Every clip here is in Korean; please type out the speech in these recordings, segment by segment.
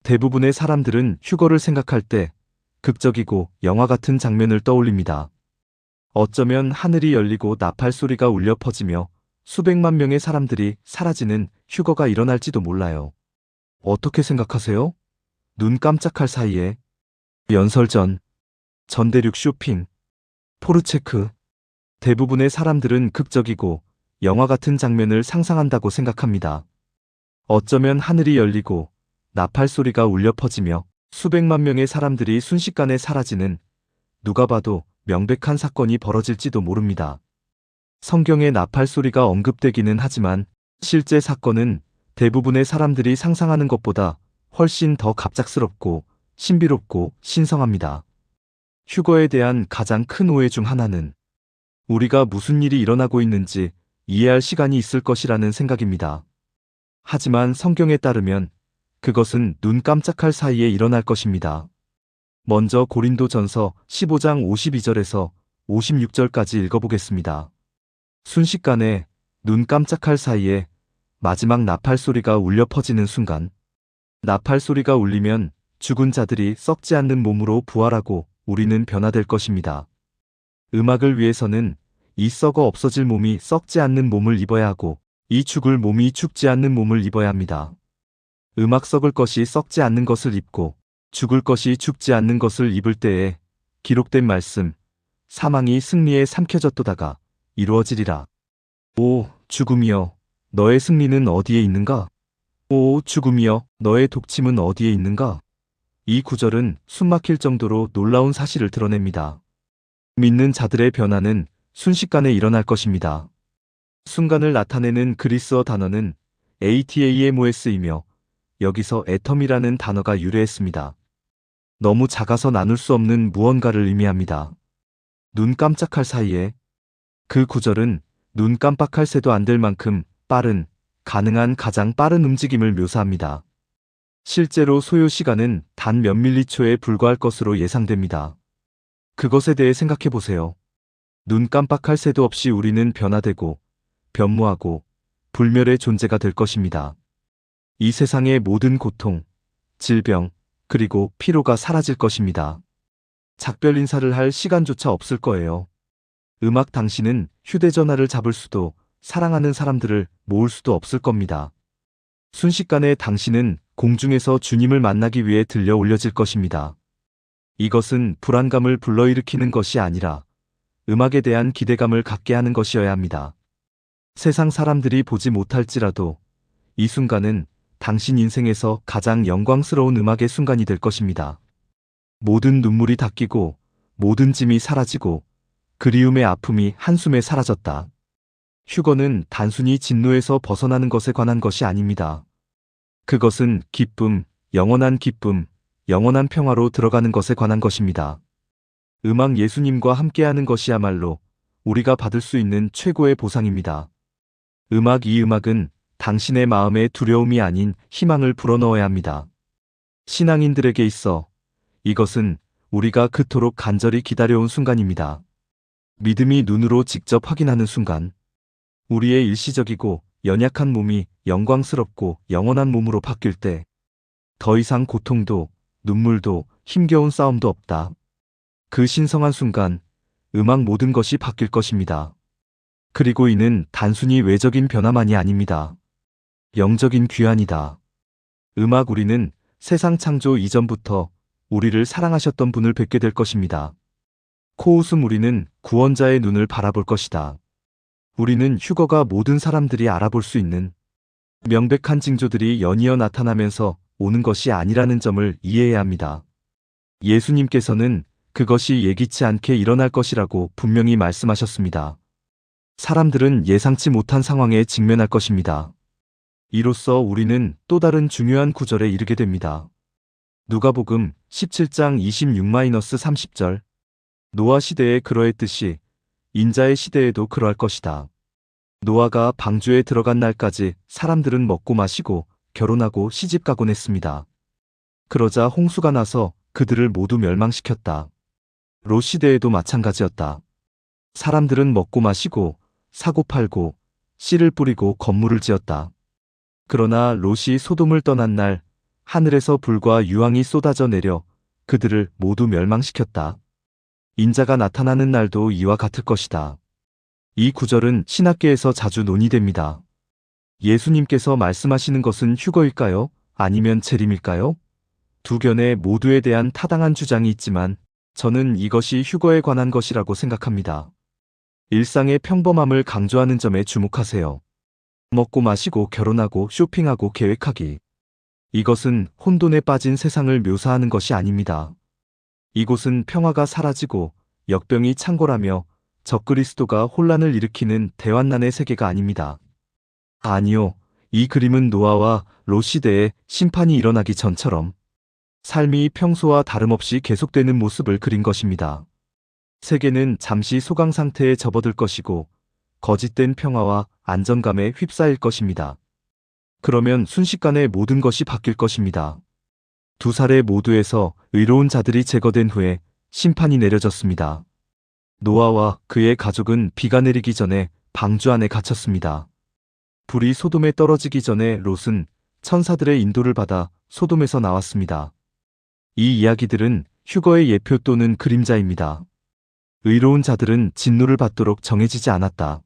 대부분의 사람들은 휴거를 생각할 때 극적이고 영화 같은 장면을 떠올립니다. 어쩌면 하늘이 열리고 나팔 소리가 울려 퍼지며 수백만 명의 사람들이 사라지는 휴거가 일어날지도 몰라요. 어떻게 생각하세요? 눈 깜짝할 사이에 연설전, 전대륙 쇼핑, 포르체크. 대부분의 사람들은 극적이고 영화 같은 장면을 상상한다고 생각합니다. 어쩌면 하늘이 열리고 나팔 소리가 울려 퍼지며 수백만 명의 사람들이 순식간에 사라지는 누가 봐도 명백한 사건이 벌어질지도 모릅니다. 성경에 나팔 소리가 언급되기는 하지만 실제 사건은 대부분의 사람들이 상상하는 것보다 훨씬 더 갑작스럽고 신비롭고 신성합니다. 휴거에 대한 가장 큰 오해 중 하나는 우리가 무슨 일이 일어나고 있는지 이해할 시간이 있을 것이라는 생각입니다. 하지만 성경에 따르면 그것은 눈 깜짝할 사이에 일어날 것입니다. 먼저 고린도전서 15장 52절에서 56절까지 읽어보겠습니다. 순식간에 눈 깜짝할 사이에 마지막 나팔 소리가 울려 퍼지는 순간, 나팔 소리가 울리면 죽은 자들이 썩지 않는 몸으로 부활하고 우리는 변화될 것입니다. 음악을 위해서는 이 썩어 없어질 몸이 썩지 않는 몸을 입어야 하고 이 죽을 몸이 죽지 않는 몸을 입어야 합니다. 음악 썩을 것이 썩지 않는 것을 입고 죽을 것이 죽지 않는 것을 입을 때에 기록된 말씀, 사망이 승리에 삼켜졌도다가 이루어지리라. 오 죽음이여, 너의 승리는 어디에 있는가? 오 죽음이여, 너의 독침은 어디에 있는가? 이 구절은 숨막힐 정도로 놀라운 사실을 드러냅니다. 믿는 자들의 변화는 순식간에 일어날 것입니다. 순간을 나타내는 그리스어 단어는 ATAMOS이며 여기서 애텀이라는 단어가 유래했습니다. 너무 작아서 나눌 수 없는 무언가를 의미합니다. 눈 깜짝할 사이에. 그 구절은 눈 깜빡할 새도 안 될 만큼 빠른, 가능한 가장 빠른 움직임을 묘사합니다. 실제로 소요 시간은 단 몇 밀리초에 불과할 것으로 예상됩니다. 그것에 대해 생각해 보세요. 눈 깜빡할 새도 없이 우리는 변화되고 변모하고 불멸의 존재가 될 것입니다. 이 세상의 모든 고통, 질병, 그리고 피로가 사라질 것입니다. 작별 인사를 할 시간조차 없을 거예요. 음악 당신은 휴대전화를 잡을 수도 사랑하는 사람들을 모을 수도 없을 겁니다. 순식간에 당신은 공중에서 주님을 만나기 위해 들려 올려질 것입니다. 이것은 불안감을 불러일으키는 것이 아니라 음악에 대한 기대감을 갖게 하는 것이어야 합니다. 세상 사람들이 보지 못할지라도 이 순간은 당신 인생에서 가장 영광스러운 음악의 순간이 될 것입니다. 모든 눈물이 닦이고 모든 짐이 사라지고 그리움의 아픔이 한숨에 사라졌다. 휴거는 단순히 진노에서 벗어나는 것에 관한 것이 아닙니다. 그것은 기쁨, 영원한 평화로 들어가는 것에 관한 것입니다. 음악 예수님과 함께하는 것이야말로 우리가 받을 수 있는 최고의 보상입니다. 이 음악은 당신의 마음에 두려움이 아닌 희망을 불어넣어야 합니다. 신앙인들에게 있어 이것은 우리가 그토록 간절히 기다려온 순간입니다. 믿음이 눈으로 직접 확인하는 순간, 우리의 일시적이고 연약한 몸이 영광스럽고 영원한 몸으로 바뀔 때, 더 이상 고통도 눈물도 힘겨운 싸움도 없다. 그 신성한 순간, 음악 모든 것이 바뀔 것입니다. 그리고 이는 단순히 외적인 변화만이 아닙니다. 영적인 귀환이다. 우리는 세상 창조 이전부터 우리를 사랑하셨던 분을 뵙게 될 것입니다. 코웃음 우리는 구원자의 눈을 바라볼 것이다. 우리는 휴거가 모든 사람들이 알아볼 수 있는 명백한 징조들이 연이어 나타나면서 오는 것이 아니라는 점을 이해해야 합니다. 예수님께서는 그것이 예기치 않게 일어날 것이라고 분명히 말씀하셨습니다. 사람들은 예상치 못한 상황에 직면할 것입니다. 이로써 우리는 또 다른 중요한 구절에 이르게 됩니다. 누가복음 17장 26-30절. 노아 시대에 그러했듯이 인자의 시대에도 그러할 것이다. 노아가 방주에 들어간 날까지 사람들은 먹고 마시고 결혼하고 시집가곤 했습니다. 그러자 홍수가 나서 그들을 모두 멸망시켰다. 롯 시대에도 마찬가지였다. 사람들은 먹고 마시고 사고 팔고 씨를 뿌리고 건물을 지었다. 그러나 롯이 소돔을 떠난 날 하늘에서 불과 유황이 쏟아져 내려 그들을 모두 멸망시켰다. 인자가 나타나는 날도 이와 같을 것이다. 이 구절은 신학계에서 자주 논의됩니다. 예수님께서 말씀하시는 것은 휴거일까요? 아니면 재림일까요? 두 견해 모두에 대한 타당한 주장이 있지만 저는 이것이 휴거에 관한 것이라고 생각합니다. 일상의 평범함을 강조하는 점에 주목하세요. 먹고 마시고 결혼하고 쇼핑하고 계획하기. 이것은 혼돈에 빠진 세상을 묘사하는 것이 아닙니다. 이곳은 평화가 사라지고 역병이 창궐하며 적그리스도가 혼란을 일으키는 대환난의 세계가 아닙니다. 아니요, 이 그림은 노아와 롯 시대에 심판이 일어나기 전처럼 삶이 평소와 다름없이 계속되는 모습을 그린 것입니다. 세계는 잠시 소강 상태에 접어들 것이고 거짓된 평화와 안정감에 휩싸일 것입니다. 그러면 순식간에 모든 것이 바뀔 것입니다. 두 사례 모두에서 의로운 자들이 제거된 후에 심판이 내려졌습니다. 노아와 그의 가족은 비가 내리기 전에 방주 안에 갇혔습니다. 불이 소돔에 떨어지기 전에 롯은 천사들의 인도를 받아 소돔에서 나왔습니다. 이 이야기들은 휴거의 예표 또는 그림자입니다. 의로운 자들은 진노를 받도록 정해지지 않았다.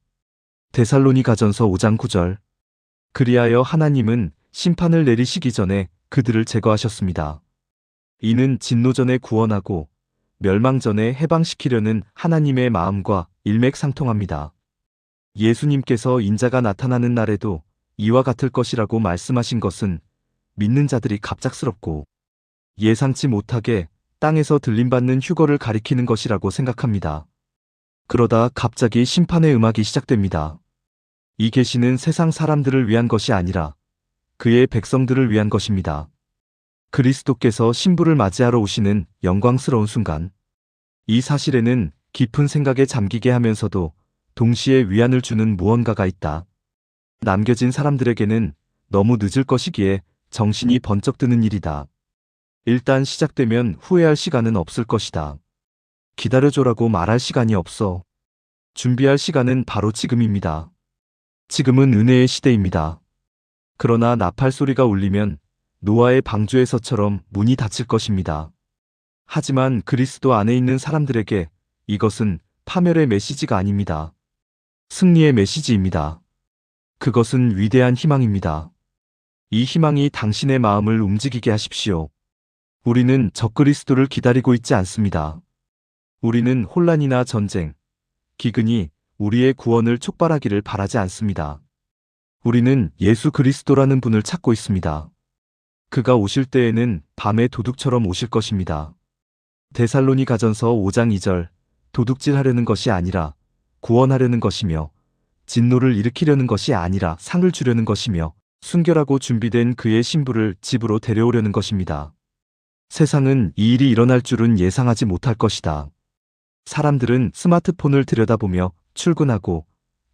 데살로니가전서 5장 9절. 그리하여 하나님은 심판을 내리시기 전에 그들을 제거하셨습니다. 이는 진노 전에 구원하고 멸망 전에 해방시키려는 하나님의 마음과 일맥상통합니다. 예수님께서 인자가 나타나는 날에도 이와 같을 것이라고 말씀하신 것은 믿는 자들이 갑작스럽고 예상치 못하게 땅에서 들림받는 휴거를 가리키는 것이라고 생각합니다. 그러다 갑자기 심판의 음악이 시작됩니다. 이 계시는 세상 사람들을 위한 것이 아니라 그의 백성들을 위한 것입니다. 그리스도께서 신부를 맞이하러 오시는 영광스러운 순간. 이 사실에는 깊은 생각에 잠기게 하면서도 동시에 위안을 주는 무언가가 있다. 남겨진 사람들에게는 너무 늦을 것이기에 정신이 번쩍 드는 일이다. 일단 시작되면 후회할 시간은 없을 것이다. 기다려줘라고 말할 시간이 없어. 준비할 시간은 바로 지금입니다. 지금은 은혜의 시대입니다. 그러나 나팔 소리가 울리면 노아의 방주에서처럼 문이 닫힐 것입니다. 하지만 그리스도 안에 있는 사람들에게 이것은 파멸의 메시지가 아닙니다. 승리의 메시지입니다. 그것은 위대한 희망입니다. 이 희망이 당신의 마음을 움직이게 하십시오. 우리는 적그리스도를 기다리고 있지 않습니다. 우리는 혼란이나 전쟁, 기근이 우리의 구원을 촉발하기를 바라지 않습니다. 우리는 예수 그리스도라는 분을 찾고 있습니다. 그가 오실 때에는 밤의 도둑처럼 오실 것입니다. 데살로니가전서 5장 2절. 도둑질하려는 것이 아니라 구원하려는 것이며 진노를 일으키려는 것이 아니라 상을 주려는 것이며 순결하고 준비된 그의 신부를 집으로 데려오려는 것입니다. 세상은 이 일이 일어날 줄은 예상하지 못할 것이다. 사람들은 스마트폰을 들여다보며 출근하고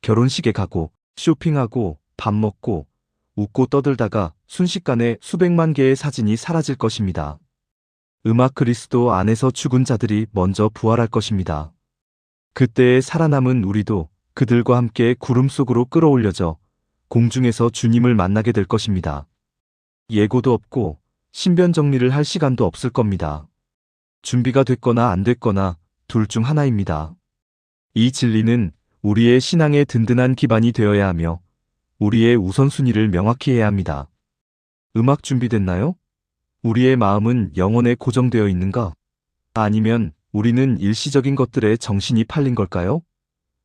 결혼식에 가고 쇼핑하고 밥 먹고 웃고 떠들다가 순식간에 수백만 개의 사진이 사라질 것입니다. 음악 그리스도 안에서 죽은 자들이 먼저 부활할 것입니다. 그때에 살아남은 우리도 그들과 함께 구름 속으로 끌어올려져 공중에서 주님을 만나게 될 것입니다. 예고도 없고 신변 정리를 할 시간도 없을 겁니다. 준비가 됐거나 안 됐거나 둘 중 하나입니다. 이 진리는 우리의 신앙의 든든한 기반이 되어야 하며 우리의 우선순위를 명확히 해야 합니다. 음악 준비됐나요? 우리의 마음은 영혼에 고정되어 있는가? 아니면 우리는 일시적인 것들에 정신이 팔린 걸까요?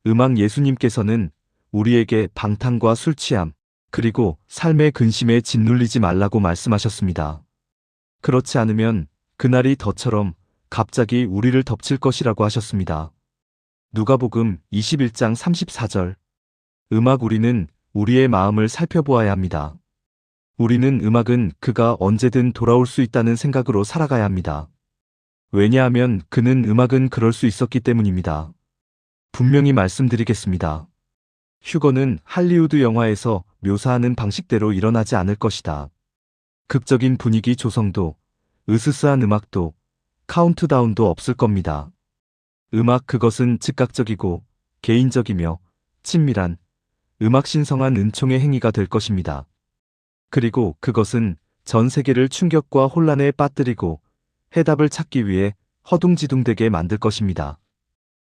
음악 예수님께서는 우리에게 방탕과 술 취함, 그리고 삶의 근심에 짓눌리지 말라고 말씀하셨습니다. 그렇지 않으면 그날이 덫처럼 갑자기 우리를 덮칠 것이라고 하셨습니다. 누가복음 21장 34절. 음악 우리는 우리의 마음을 살펴보아야 합니다. 우리는 음악은 그가 언제든 돌아올 수 있다는 생각으로 살아가야 합니다. 왜냐하면 그는 음악은 그럴 수 있었기 때문입니다. 분명히 말씀드리겠습니다. 휴거는 할리우드 영화에서 묘사하는 방식대로 일어나지 않을 것이다. 극적인 분위기 조성도, 으스스한 음악도, 카운트다운도 없을 겁니다. 음악 그것은 즉각적이고 개인적이며 친밀한 음악 신성한 은총의 행위가 될 것입니다. 그리고 그것은 전 세계를 충격과 혼란에 빠뜨리고 해답을 찾기 위해 허둥지둥되게 만들 것입니다.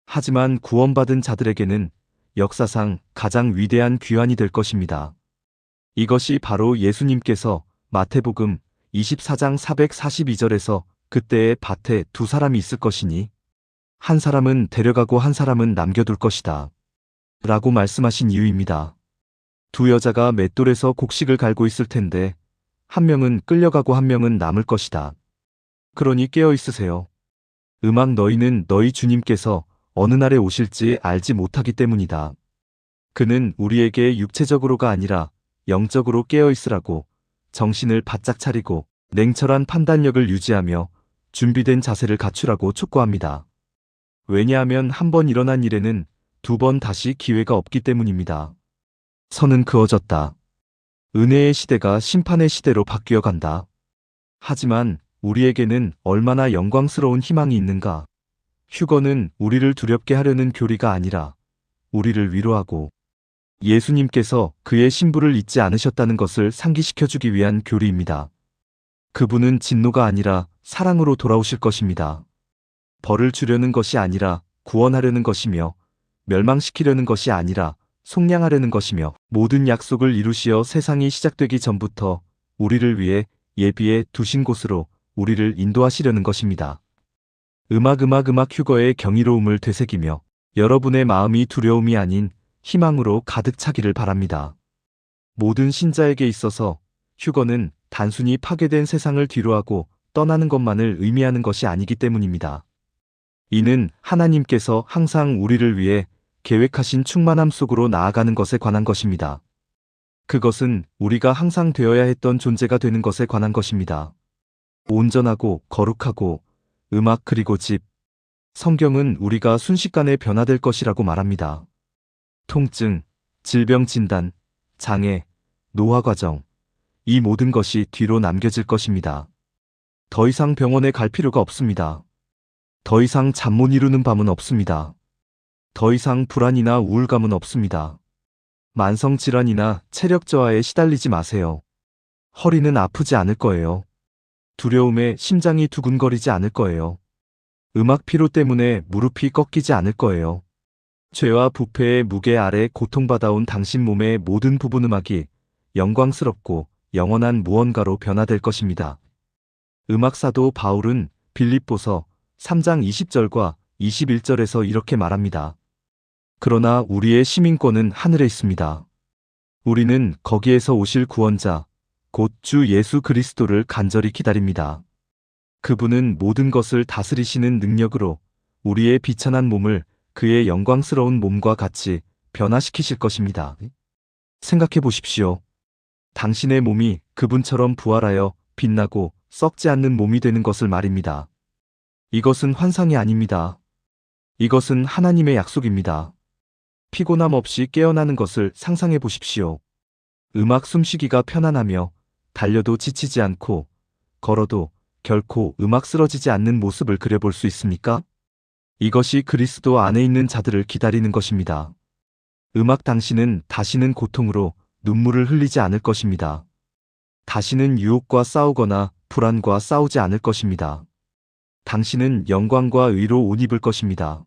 하지만 구원받은 자들에게는 역사상 가장 위대한 귀환이 될 것입니다. 이것이 바로 예수님께서 마태복음 24장 442절에서 그때의 밭에 두 사람이 있을 것이니 한 사람은 데려가고 한 사람은 남겨둘 것이다 라고 말씀하신 이유입니다. 두 여자가 맷돌에서 곡식을 갈고 있을 텐데 한 명은 끌려가고 한 명은 남을 것이다. 그러니 깨어 있으세요. 음악 너희는 너희 주님께서 어느 날에 오실지 알지 못하기 때문이다. 그는 우리에게 육체적으로가 아니라 영적으로 깨어 있으라고 정신을 바짝 차리고 냉철한 판단력을 유지하며 준비된 자세를 갖추라고 촉구합니다. 왜냐하면 한 번 일어난 일에는 두 번 다시 기회가 없기 때문입니다. 선은 그어졌다. 은혜의 시대가 심판의 시대로 바뀌어 간다. 하지만 우리에게는 얼마나 영광스러운 희망이 있는가. 휴거는 우리를 두렵게 하려는 교리가 아니라 우리를 위로하고 예수님께서 그의 신부를 잊지 않으셨다는 것을 상기시켜주기 위한 교리입니다. 그분은 진노가 아니라 사랑으로 돌아오실 것입니다. 벌을 주려는 것이 아니라 구원하려는 것이며 멸망시키려는 것이 아니라 속량하려는 것이며 모든 약속을 이루시어 세상이 시작되기 전부터 우리를 위해 예비해 두신 곳으로 우리를 인도하시려는 것입니다. 음악 휴거의 경이로움을 되새기며 여러분의 마음이 두려움이 아닌 희망으로 가득 차기를 바랍니다. 모든 신자에게 있어서 휴거는 단순히 파괴된 세상을 뒤로하고 떠나는 것만을 의미하는 것이 아니기 때문입니다. 이는 하나님께서 항상 우리를 위해 계획하신 충만함 속으로 나아가는 것에 관한 것입니다. 그것은 우리가 항상 되어야 했던 존재가 되는 것에 관한 것입니다. 온전하고 거룩하고 음악 그리고 집, 성경은 우리가 순식간에 변화될 것이라고 말합니다. 통증, 질병 진단, 장애, 노화 과정, 이 모든 것이 뒤로 남겨질 것입니다. 더 이상 병원에 갈 필요가 없습니다. 더 이상 잠 못 이루는 밤은 없습니다. 더 이상 불안이나 우울감은 없습니다. 만성 질환이나 체력 저하에 시달리지 마세요. 허리는 아프지 않을 거예요. 두려움에 심장이 두근거리지 않을 거예요. 음악 피로 때문에 무릎이 꺾이지 않을 거예요. 죄와 부패의 무게 아래 고통받아온 당신 몸의 모든 부분 음악이 영광스럽고 영원한 무언가로 변화될 것입니다. 음악 사도 바울은 빌립보서 3장 20절과 21절에서 이렇게 말합니다. 그러나 우리의 시민권은 하늘에 있습니다. 우리는 거기에서 오실 구원자, 곧 주 예수 그리스도를 간절히 기다립니다. 그분은 모든 것을 다스리시는 능력으로 우리의 비천한 몸을 그의 영광스러운 몸과 같이 변화시키실 것입니다. 생각해 보십시오. 당신의 몸이 그분처럼 부활하여 빛나고 썩지 않는 몸이 되는 것을 말입니다. 이것은 환상이 아닙니다. 이것은 하나님의 약속입니다. 피곤함 없이 깨어나는 것을 상상해 보십시오. 음악 숨쉬기가 편안하며 달려도 지치지 않고 걸어도 결코 음악 쓰러지지 않는 모습을 그려볼 수 있습니까? 이것이 그리스도 안에 있는 자들을 기다리는 것입니다. 음악 당신은 다시는 고통으로 눈물을 흘리지 않을 것입니다. 다시는 유혹과 싸우거나 불안과 싸우지 않을 것입니다. 당신은 영광과 의로 옷 입을 것입니다.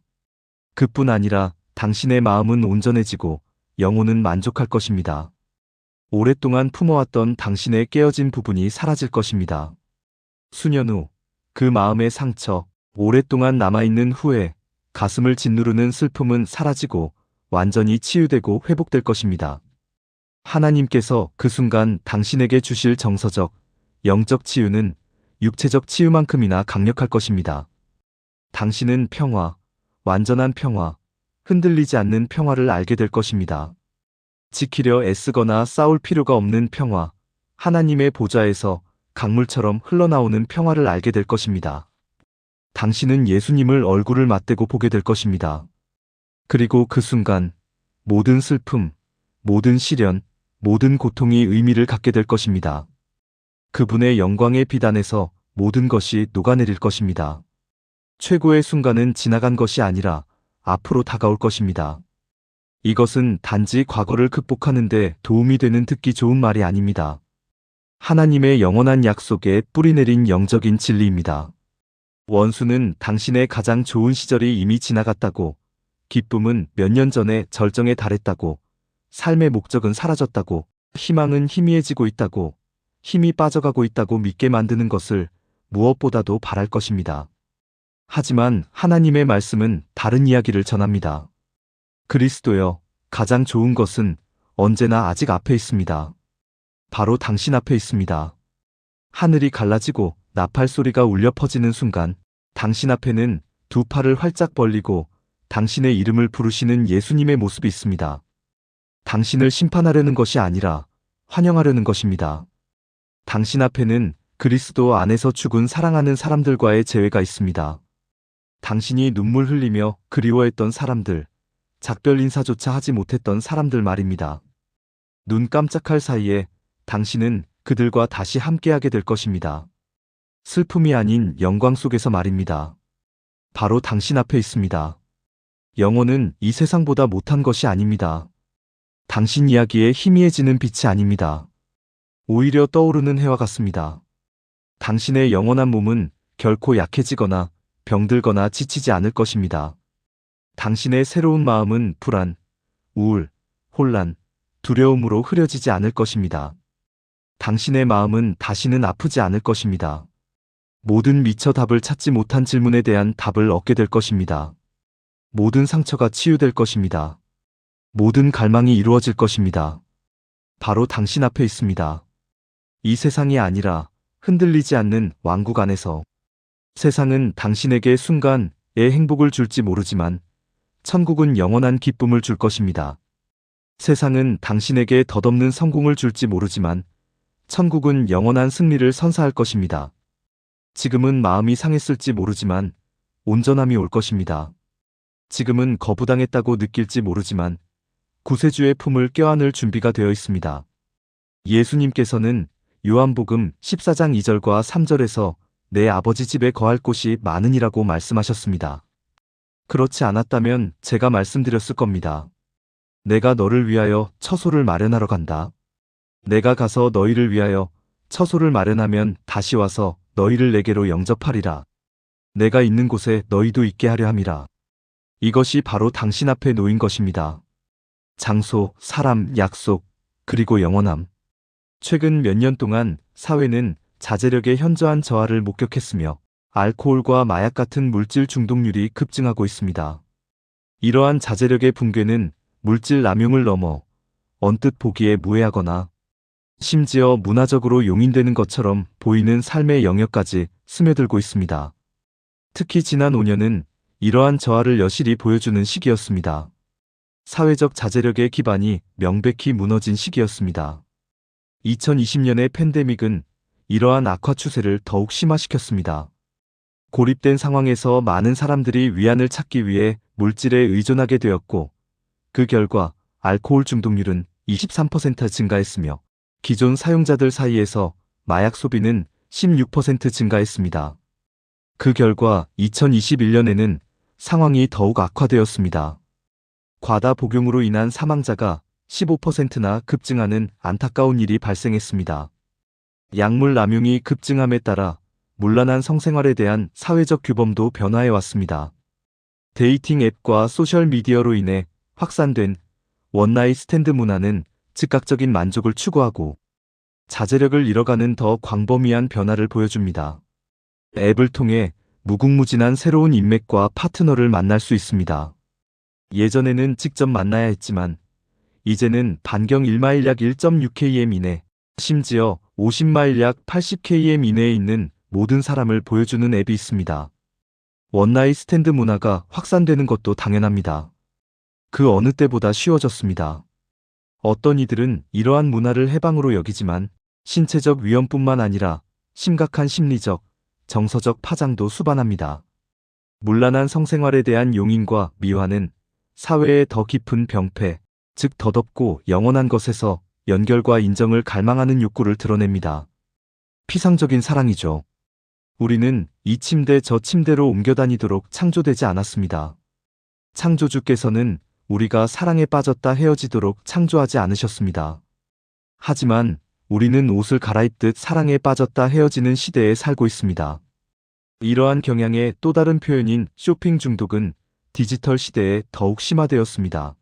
그뿐 아니라 당신의 마음은 온전해지고 영혼은 만족할 것입니다. 오랫동안 품어왔던 당신의 깨어진 부분이 사라질 것입니다. 수년 후 그 마음의 상처, 오랫동안 남아있는 후회, 가슴을 짓누르는 슬픔은 사라지고 완전히 치유되고 회복될 것입니다. 하나님께서 그 순간 당신에게 주실 정서적, 영적 치유는 육체적 치유만큼이나 강력할 것입니다. 당신은 평화, 완전한 평화, 흔들리지 않는 평화를 알게 될 것입니다. 지키려 애쓰거나 싸울 필요가 없는 평화, 하나님의 보좌에서 강물처럼 흘러나오는 평화를 알게 될 것입니다. 당신은 예수님을 얼굴을 맞대고 보게 될 것입니다. 그리고 그 순간 모든 슬픔, 모든 시련, 모든 고통이 의미를 갖게 될 것입니다. 그분의 영광의 빛 안에서 모든 것이 녹아내릴 것입니다. 최고의 순간은 지나간 것이 아니라 앞으로 다가올 것입니다. 이것은 단지 과거를 극복하는 데 도움이 되는 듣기 좋은 말이 아닙니다. 하나님의 영원한 약속에 뿌리내린 영적인 진리입니다. 원수는 당신의 가장 좋은 시절이 이미 지나갔다고, 기쁨은 몇 년 전에 절정에 달했다고, 삶의 목적은 사라졌다고, 희망은 희미해지고 있다고, 힘이 빠져가고 있다고 믿게 만드는 것을 무엇보다도 바랄 것입니다. 하지만 하나님의 말씀은 다른 이야기를 전합니다. 그리스도여, 가장 좋은 것은 언제나 아직 앞에 있습니다. 바로 당신 앞에 있습니다. 하늘이 갈라지고 나팔 소리가 울려 퍼지는 순간, 당신 앞에는 두 팔을 활짝 벌리고 당신의 이름을 부르시는 예수님의 모습이 있습니다. 당신을 심판하려는 것이 아니라 환영하려는 것입니다. 당신 앞에는 그리스도 안에서 죽은 사랑하는 사람들과의 재회가 있습니다. 당신이 눈물 흘리며 그리워했던 사람들, 작별 인사조차 하지 못했던 사람들 말입니다. 눈 깜짝할 사이에 당신은 그들과 다시 함께하게 될 것입니다. 슬픔이 아닌 영광 속에서 말입니다. 바로 당신 앞에 있습니다. 영혼은 이 세상보다 못한 것이 아닙니다. 당신 이야기에 희미해지는 빛이 아닙니다. 오히려 떠오르는 해와 같습니다. 당신의 영원한 몸은 결코 약해지거나 병들거나 지치지 않을 것입니다. 당신의 새로운 마음은 불안, 우울, 혼란, 두려움으로 흐려지지 않을 것입니다. 당신의 마음은 다시는 아프지 않을 것입니다. 모든 미처 답을 찾지 못한 질문에 대한 답을 얻게 될 것입니다. 모든 상처가 치유될 것입니다. 모든 갈망이 이루어질 것입니다. 바로 당신 앞에 있습니다. 이 세상이 아니라 흔들리지 않는 왕국 안에서. 세상은 당신에게 순간의 행복을 줄지 모르지만 천국은 영원한 기쁨을 줄 것입니다. 세상은 당신에게 덧없는 성공을 줄지 모르지만 천국은 영원한 승리를 선사할 것입니다. 지금은 마음이 상했을지 모르지만 온전함이 올 것입니다. 지금은 거부당했다고 느낄지 모르지만 구세주의 품을 껴안을 준비가 되어 있습니다. 예수님께서는 요한복음 14장 2절과 3절에서 내 아버지 집에 거할 곳이 많으니라고 말씀하셨습니다. 그렇지 않았다면 제가 말씀드렸을 겁니다. 내가 너를 위하여 처소를 마련하러 간다. 내가 가서 너희를 위하여 처소를 마련하면 다시 와서 너희를 내게로 영접하리라. 내가 있는 곳에 너희도 있게 하려 함이라. 이것이 바로 당신 앞에 놓인 것입니다. 장소, 사람, 약속, 그리고 영원함. 최근 몇 년 동안 사회는 자제력의 현저한 저하를 목격했으며 알코올과 마약 같은 물질 중독률이 급증하고 있습니다. 이러한 자제력의 붕괴는 물질 남용을 넘어 언뜻 보기에 무해하거나 심지어 문화적으로 용인되는 것처럼 보이는 삶의 영역까지 스며들고 있습니다. 특히 지난 5년은 이러한 저하를 여실히 보여주는 시기였습니다. 사회적 자제력의 기반이 명백히 무너진 시기였습니다. 2020년의 팬데믹은 이러한 악화 추세를 더욱 심화시켰습니다. 고립된 상황에서 많은 사람들이 위안을 찾기 위해 물질에 의존하게 되었고, 그 결과 알코올 중독률은 23% 증가했으며 기존 사용자들 사이에서 마약 소비는 16% 증가했습니다. 그 결과 2021년에는 상황이 더욱 악화되었습니다. 과다 복용으로 인한 사망자가 15%나 급증하는 안타까운 일이 발생했습니다. 약물 남용이 급증함에 따라 문란한 성생활에 대한 사회적 규범도 변화해 왔습니다. 데이팅 앱과 소셜미디어로 인해 확산된 원나잇 스탠드 문화는 즉각적인 만족을 추구하고 자제력을 잃어가는 더 광범위한 변화를 보여줍니다. 앱을 통해 무궁무진한 새로운 인맥과 파트너를 만날 수 있습니다. 예전에는 직접 만나야 했지만 이제는 반경 1마일 약 1.6km 이내, 심지어 50마일 약 80km 이내에 있는 모든 사람을 보여주는 앱이 있습니다. 원나잇 스탠드 문화가 확산되는 것도 당연합니다. 그 어느 때보다 쉬워졌습니다. 어떤 이들은 이러한 문화를 해방으로 여기지만 신체적 위험뿐만 아니라 심각한 심리적, 정서적 파장도 수반합니다. 문란한 성생활에 대한 용인과 미화는 사회의 더 깊은 병폐, 즉 더덥고 영원한 것에서 연결과 인정을 갈망하는 욕구를 드러냅니다. 피상적인 사랑이죠. 우리는 이 침대 저 침대로 옮겨 다니도록 창조되지 않았습니다. 창조주께서는 우리가 사랑에 빠졌다 헤어지도록 창조하지 않으셨습니다. 하지만 우리는 옷을 갈아입듯 사랑에 빠졌다 헤어지는 시대에 살고 있습니다. 이러한 경향의 또 다른 표현인 쇼핑 중독은 디지털 시대에 더욱 심화되었습니다.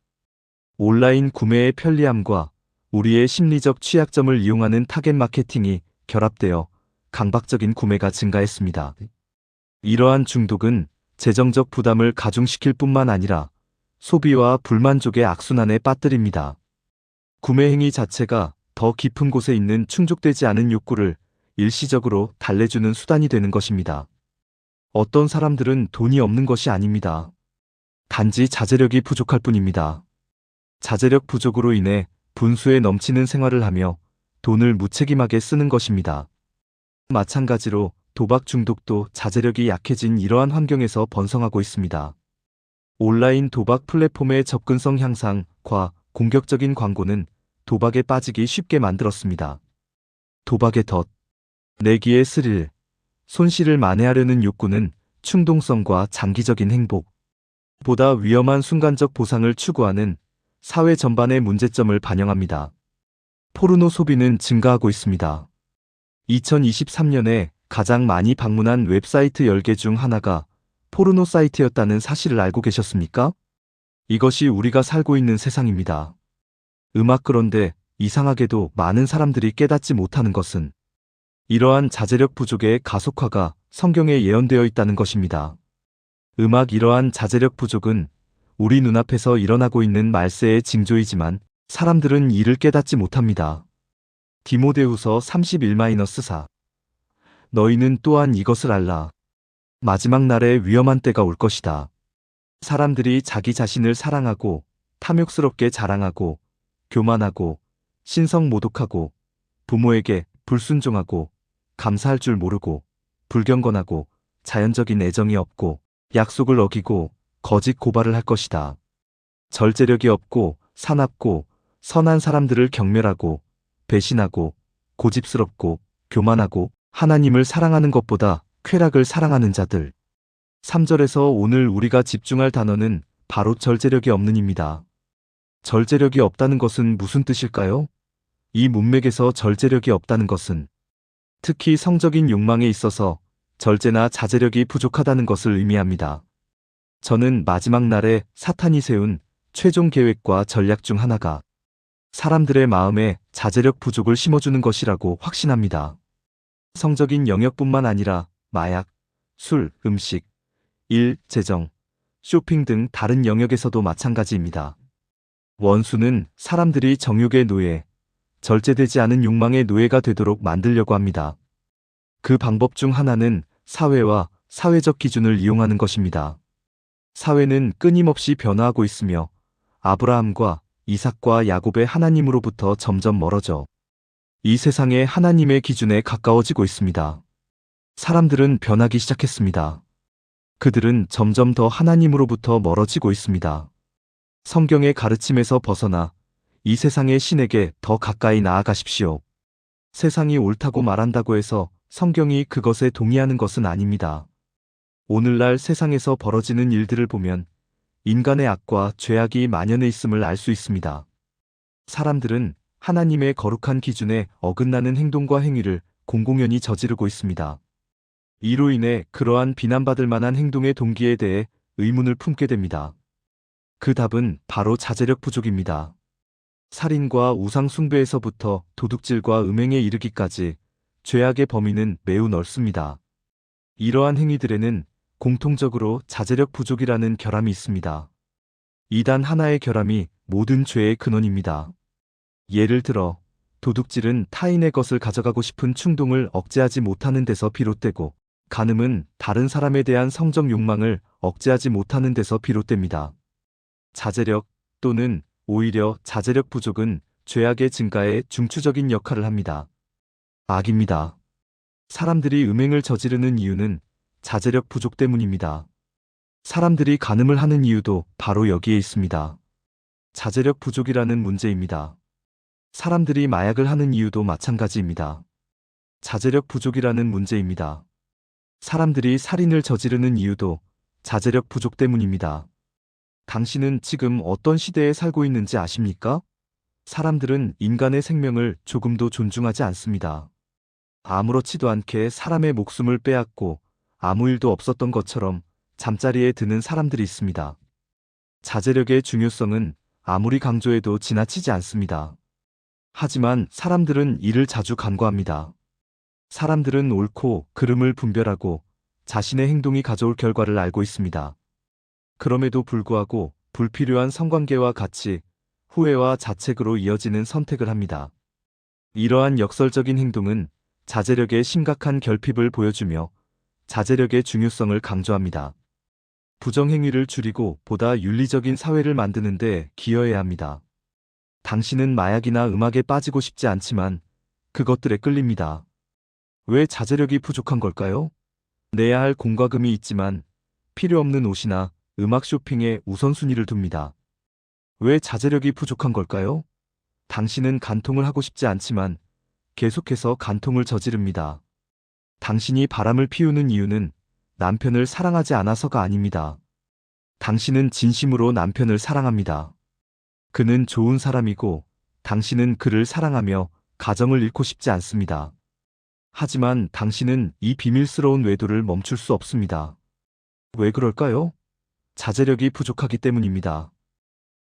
온라인 구매의 편리함과 우리의 심리적 취약점을 이용하는 타겟 마케팅이 결합되어 강박적인 구매가 증가했습니다. 이러한 중독은 재정적 부담을 가중시킬 뿐만 아니라 소비와 불만족의 악순환에 빠뜨립니다. 구매 행위 자체가 더 깊은 곳에 있는 충족되지 않은 욕구를 일시적으로 달래주는 수단이 되는 것입니다. 어떤 사람들은 돈이 없는 것이 아닙니다. 단지 자제력이 부족할 뿐입니다. 자제력 부족으로 인해 분수에 넘치는 생활을 하며 돈을 무책임하게 쓰는 것입니다. 마찬가지로 도박 중독도 자제력이 약해진 이러한 환경에서 번성하고 있습니다. 온라인 도박 플랫폼의 접근성 향상과 공격적인 광고는 도박에 빠지기 쉽게 만들었습니다. 도박의 덫, 내기의 스릴, 손실을 만회하려는 욕구는 충동성과 장기적인 행복, 보다 위험한 순간적 보상을 추구하는 사회 전반의 문제점을 반영합니다. 포르노 소비는 증가하고 있습니다. 2023년에 가장 많이 방문한 웹사이트 10개 중 하나가 포르노 사이트였다는 사실을 알고 계셨습니까? 이것이 우리가 살고 있는 세상입니다. 그런데 이상하게도 많은 사람들이 깨닫지 못하는 것은 이러한 자제력 부족의 가속화가 성경에 예언되어 있다는 것입니다. 이러한 자제력 부족은 우리 눈앞에서 일어나고 있는 말세의 징조이지만 사람들은 이를 깨닫지 못합니다. 디모데후서 31-4 너희는 또한 이것을 알라. 마지막 날에 위험한 때가 올 것이다. 사람들이 자기 자신을 사랑하고 탐욕스럽게 자랑하고 교만하고 신성모독하고 부모에게 불순종하고 감사할 줄 모르고 불경건하고 자연적인 애정이 없고 약속을 어기고 거짓 고발을 할 것이다. 절제력이 없고 사납고 선한 사람들을 경멸하고 배신하고 고집스럽고 교만하고 하나님을 사랑하는 것보다 쾌락을 사랑하는 자들. 3절에서 오늘 우리가 집중할 단어는 바로 절제력이 없는입니다. 절제력이 없다는 것은 무슨 뜻일까요? 이 문맥에서 절제력이 없다는 것은 특히 성적인 욕망에 있어서 절제나 자제력이 부족하다는 것을 의미합니다. 저는 마지막 날에 사탄이 세운 최종 계획과 전략 중 하나가 사람들의 마음에 자제력 부족을 심어주는 것이라고 확신합니다. 성적인 영역뿐만 아니라 마약, 술, 음식, 일, 재정, 쇼핑 등 다른 영역에서도 마찬가지입니다. 원수는 사람들이 정욕의 노예, 절제되지 않은 욕망의 노예가 되도록 만들려고 합니다. 그 방법 중 하나는 사회와 사회적 기준을 이용하는 것입니다. 사회는 끊임없이 변화하고 있으며 아브라함과 이삭과 야곱의 하나님으로부터 점점 멀어져 이 세상의 하나님의 기준에 가까워지고 있습니다. 사람들은 변하기 시작했습니다. 그들은 점점 더 하나님으로부터 멀어지고 있습니다. 성경의 가르침에서 벗어나 이 세상의 신에게 더 가까이 나아가십시오. 세상이 옳다고 말한다고 해서 성경이 그것에 동의하는 것은 아닙니다. 오늘날 세상에서 벌어지는 일들을 보면 인간의 악과 죄악이 만연해 있음을 알 수 있습니다. 사람들은 하나님의 거룩한 기준에 어긋나는 행동과 행위를 공공연히 저지르고 있습니다. 이로 인해 그러한 비난받을 만한 행동의 동기에 대해 의문을 품게 됩니다. 그 답은 바로 자제력 부족입니다. 살인과 우상 숭배에서부터 도둑질과 음행에 이르기까지 죄악의 범위는 매우 넓습니다. 이러한 행위들에는 공통적으로 자제력 부족이라는 결함이 있습니다. 이 단 하나의 결함이 모든 죄의 근원입니다. 예를 들어 도둑질은 타인의 것을 가져가고 싶은 충동을 억제하지 못하는 데서 비롯되고 간음은 다른 사람에 대한 성적 욕망을 억제하지 못하는 데서 비롯됩니다. 자제력 또는 오히려 자제력 부족은 죄악의 증가에 중추적인 역할을 합니다. 악입니다. 사람들이 음행을 저지르는 이유는 자제력 부족 때문입니다. 사람들이 간음을 하는 이유도 바로 여기에 있습니다. 자제력 부족이라는 문제입니다. 사람들이 마약을 하는 이유도 마찬가지입니다. 자제력 부족이라는 문제입니다. 사람들이 살인을 저지르는 이유도 자제력 부족 때문입니다. 당신은 지금 어떤 시대에 살고 있는지 아십니까? 사람들은 인간의 생명을 조금도 존중하지 않습니다. 아무렇지도 않게 사람의 목숨을 빼앗고 아무 일도 없었던 것처럼 잠자리에 드는 사람들이 있습니다. 자제력의 중요성은 아무리 강조해도 지나치지 않습니다. 하지만 사람들은 이를 자주 간과합니다. 사람들은 옳고 그름을 분별하고 자신의 행동이 가져올 결과를 알고 있습니다. 그럼에도 불구하고 불필요한 성관계와 같이 후회와 자책으로 이어지는 선택을 합니다. 이러한 역설적인 행동은 자제력의 심각한 결핍을 보여주며 자제력의 중요성을 강조합니다. 부정행위를 줄이고 보다 윤리적인 사회를 만드는 데 기여해야 합니다. 당신은 마약이나 음악에 빠지고 싶지 않지만 그것들에 끌립니다. 왜 자제력이 부족한 걸까요? 내야 할 공과금이 있지만 필요 없는 옷이나 음악 쇼핑에 우선순위를 둡니다. 왜 자제력이 부족한 걸까요? 당신은 간통을 하고 싶지 않지만 계속해서 간통을 저지릅니다. 당신이 바람을 피우는 이유는 남편을 사랑하지 않아서가 아닙니다. 당신은 진심으로 남편을 사랑합니다. 그는 좋은 사람이고 당신은 그를 사랑하며 가정을 잃고 싶지 않습니다. 하지만 당신은 이 비밀스러운 외도를 멈출 수 없습니다. 왜 그럴까요? 자제력이 부족하기 때문입니다.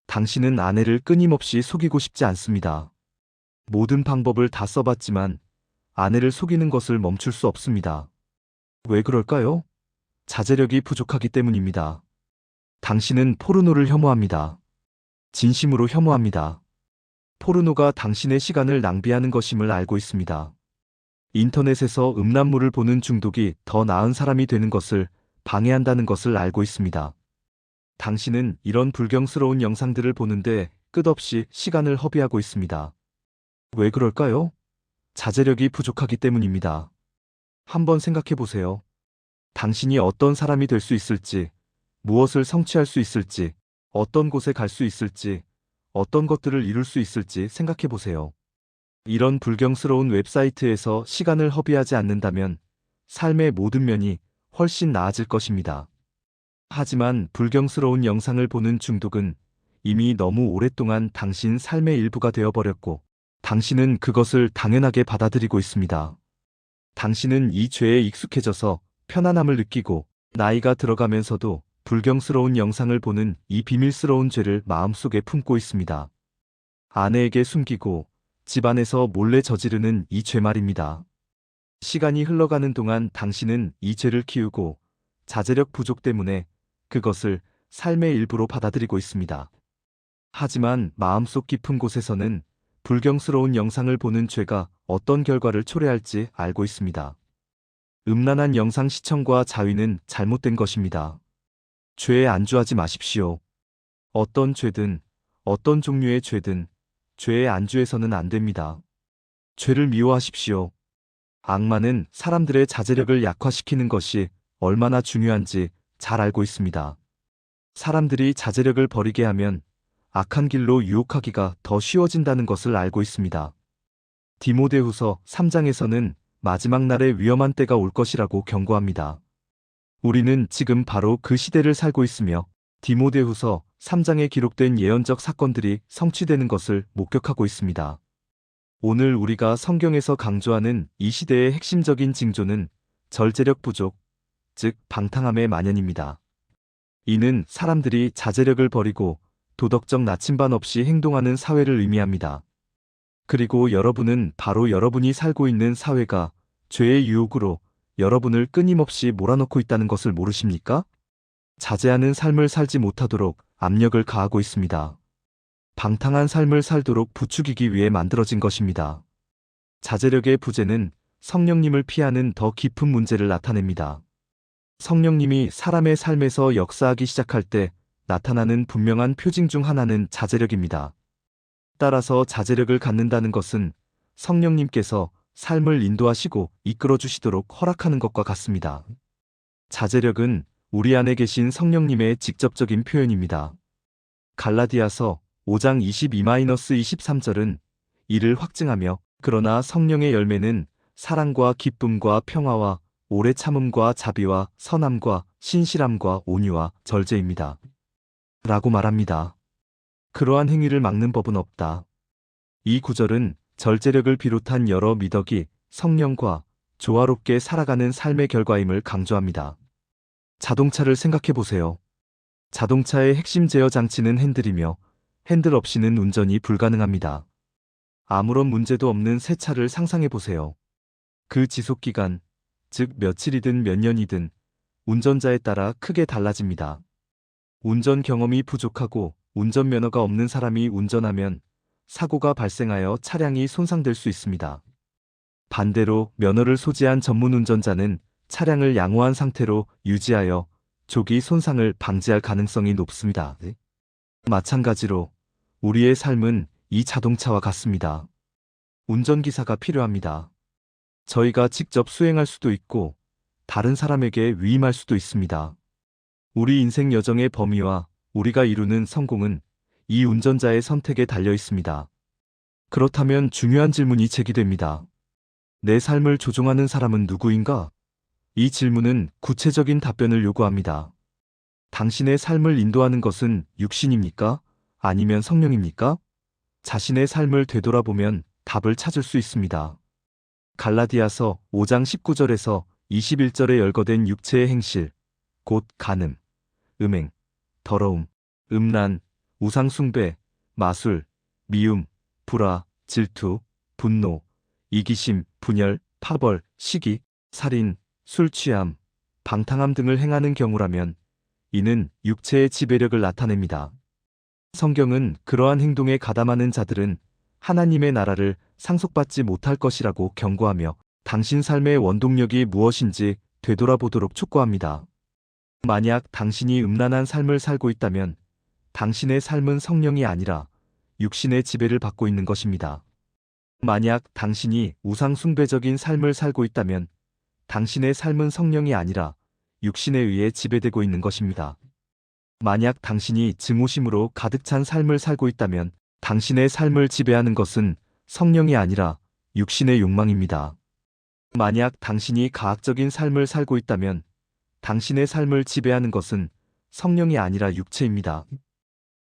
당신은 아내를 끊임없이 속이고 싶지 않습니다. 모든 방법을 다 써봤지만 아내를 속이는 것을 멈출 수 없습니다. 왜 그럴까요? 자제력이 부족하기 때문입니다. 당신은 포르노를 혐오합니다. 진심으로 혐오합니다. 포르노가 당신의 시간을 낭비하는 것임을 알고 있습니다. 인터넷에서 음란물을 보는 중독이 더 나은 사람이 되는 것을 방해한다는 것을 알고 있습니다. 당신은 이런 불경스러운 영상들을 보는데 끝없이 시간을 허비하고 있습니다. 왜 그럴까요? 자제력이 부족하기 때문입니다. 한번 생각해 보세요. 당신이 어떤 사람이 될 수 있을지, 무엇을 성취할 수 있을지, 어떤 곳에 갈 수 있을지, 어떤 것들을 이룰 수 있을지 생각해 보세요. 이런 불경스러운 웹사이트에서 시간을 허비하지 않는다면 삶의 모든 면이 훨씬 나아질 것입니다. 하지만 불경스러운 영상을 보는 중독은 이미 너무 오랫동안 당신 삶의 일부가 되어버렸고 당신은 그것을 당연하게 받아들이고 있습니다. 당신은 이 죄에 익숙해져서 편안함을 느끼고 나이가 들어가면서도 불경스러운 영상을 보는 이 비밀스러운 죄를 마음속에 품고 있습니다. 아내에게 숨기고 집안에서 몰래 저지르는 이 죄 말입니다. 시간이 흘러가는 동안 당신은 이 죄를 키우고 자제력 부족 때문에 그것을 삶의 일부로 받아들이고 있습니다. 하지만 마음속 깊은 곳에서는 불경스러운 영상을 보는 죄가 어떤 결과를 초래할지 알고 있습니다. 음란한 영상 시청과 자위는 잘못된 것입니다. 죄에 안주하지 마십시오. 어떤 죄든, 어떤 종류의 죄든 죄에 안주해서는 안 됩니다. 죄를 미워하십시오. 악마는 사람들의 자제력을 약화시키는 것이 얼마나 중요한지 잘 알고 있습니다. 사람들이 자제력을 버리게 하면 악한 길로 유혹하기가 더 쉬워진다는 것을 알고 있습니다. 디모데후서 3장에서는 마지막 날에 위험한 때가 올 것이라고 경고합니다. 우리는 지금 바로 그 시대를 살고 있으며 디모데후서 3장에 기록된 예언적 사건들이 성취되는 것을 목격하고 있습니다. 오늘 우리가 성경에서 강조하는 이 시대의 핵심적인 징조는 절제력 부족, 즉 방탕함의 만연입니다. 이는 사람들이 자제력을 버리고 도덕적 나침반 없이 행동하는 사회를 의미합니다. 그리고 여러분은 바로 여러분이 살고 있는 사회가 죄의 유혹으로 여러분을 끊임없이 몰아넣고 있다는 것을 모르십니까? 자제하는 삶을 살지 못하도록 압력을 가하고 있습니다. 방탕한 삶을 살도록 부추기기 위해 만들어진 것입니다. 자제력의 부재는 성령님을 피하는 더 깊은 문제를 나타냅니다. 성령님이 사람의 삶에서 역사하기 시작할 때 나타나는 분명한 표징 중 하나는 자제력입니다. 따라서 자제력을 갖는다는 것은 성령님께서 삶을 인도하시고 이끌어 주시도록 허락하는 것과 같습니다. 자제력은 우리 안에 계신 성령님의 직접적인 표현입니다. 갈라디아서 5장 22-23절은 이를 확증하며 그러나 성령의 열매는 사랑과 기쁨과 평화와 오래 참음과 자비와 선함과 신실함과 온유와 절제입니다. 라고 말합니다. 그러한 행위를 막는 법은 없다. 이 구절은 절제력을 비롯한 여러 미덕이 성령과 조화롭게 살아가는 삶의 결과임을 강조합니다. 자동차를 생각해 보세요. 자동차의 핵심 제어 장치는 핸들이며 핸들 없이는 운전이 불가능합니다. 아무런 문제도 없는 새 차를 상상해 보세요. 그 지속 기간, 즉 며칠이든 몇 년이든 운전자에 따라 크게 달라집니다. 운전 경험이 부족하고 운전면허가 없는 사람이 운전하면 사고가 발생하여 차량이 손상될 수 있습니다. 반대로 면허를 소지한 전문 운전자는 차량을 양호한 상태로 유지하여 조기 손상을 방지할 가능성이 높습니다. 마찬가지로 우리의 삶은 이 자동차와 같습니다. 운전기사가 필요합니다. 저희가 직접 수행할 수도 있고 다른 사람에게 위임할 수도 있습니다. 우리 인생 여정의 범위와 우리가 이루는 성공은 이 운전자의 선택에 달려 있습니다. 그렇다면 중요한 질문이 제기됩니다. 내 삶을 조종하는 사람은 누구인가? 이 질문은 구체적인 답변을 요구합니다. 당신의 삶을 인도하는 것은 육신입니까? 아니면 성령입니까? 자신의 삶을 되돌아보면 답을 찾을 수 있습니다. 갈라디아서 5장 19절에서 21절에 열거된 육체의 행실, 곧 간음, 음행, 더러움, 음란, 우상숭배, 마술, 미움, 불화, 질투, 분노, 이기심, 분열, 파벌, 시기, 살인, 술 취함, 방탕함 등을 행하는 경우라면 이는 육체의 지배력을 나타냅니다. 성경은 그러한 행동에 가담하는 자들은 하나님의 나라를 상속받지 못할 것이라고 경고하며 당신 삶의 원동력이 무엇인지 되돌아보도록 촉구합니다. 만약 당신이 음란한 삶을 살고 있다면 당신의 삶은 성령이 아니라 육신의 지배를 받고 있는 것입니다. 만약 당신이 우상숭배적인 삶을 살고 있다면 당신의 삶은 성령이 아니라 육신에 의해 지배되고 있는 것입니다. 만약 당신이 증오심으로 가득 찬 삶을 살고 있다면 당신의 삶을 지배하는 것은 성령이 아니라 육신의 욕망입니다. 만약 당신이 가학적인 삶을 살고 있다면 당신의 삶을 지배하는 것은 성령이 아니라 육체입니다.